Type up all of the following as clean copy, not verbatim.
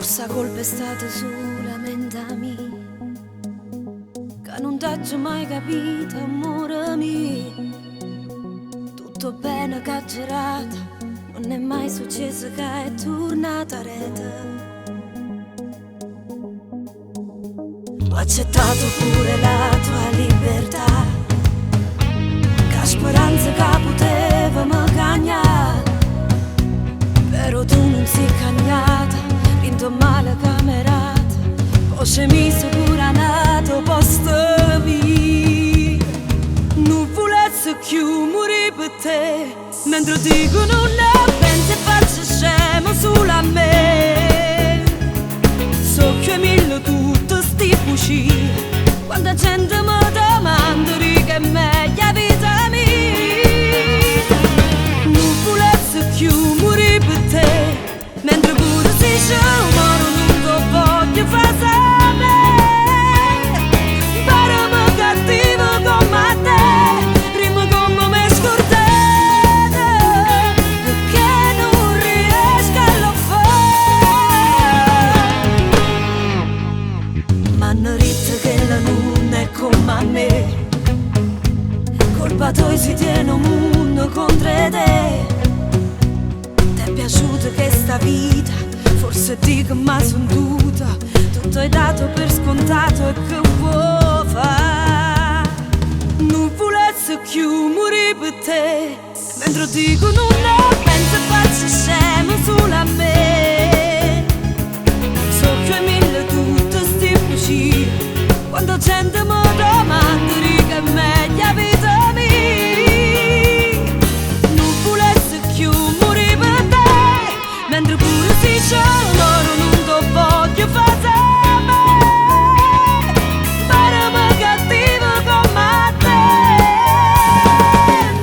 Forse la colpa è stata solamente mia, che non t'ho mai capito, amore mio. Tutto bene che girata, non è mai successo che è tornata a rete. Ho accettato pure la tua libertà, che speranza che poteva mi cagnare, però tu non sei cagnata, vinto male camerata, poi c'è mi sicura nato posto mio. Non volessi più morire per te, mentre dicono no, pensi e faccio scemo sulla me. So che mille tutto sti fucili, quando gente mi domanda che è meglio la vita mia. Non volessi più morire per te, mentre pure se ci muoro non lo voglio fare sapere. Parami cattivo come te, prima come me scordate, perché non riesco a lo fare. Ma non rite che la non è come a me, colpa tua si tiene un mondo contro te. T'è piaciuta questa vita? Forse dico ma son tuta, tutto hai dato per scontato e che vuoi fare? Non volessi più morire per te, mentre dico no, penso e faccio scemo sulla me. So che mille tutto sti fucili, quando gente mi domanda che è meglio la vita mia. Non volessi più morire per te, mentre pure si c'è loro non lo voglio fare sapere. Parami cattivo come te.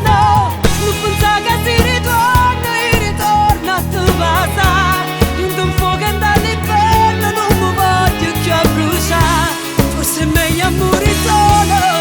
No, non pensa che si ritorna a te passare. In un fuoco andare all'inferno non mi voglio più bruciare. Forse è meglio morire solo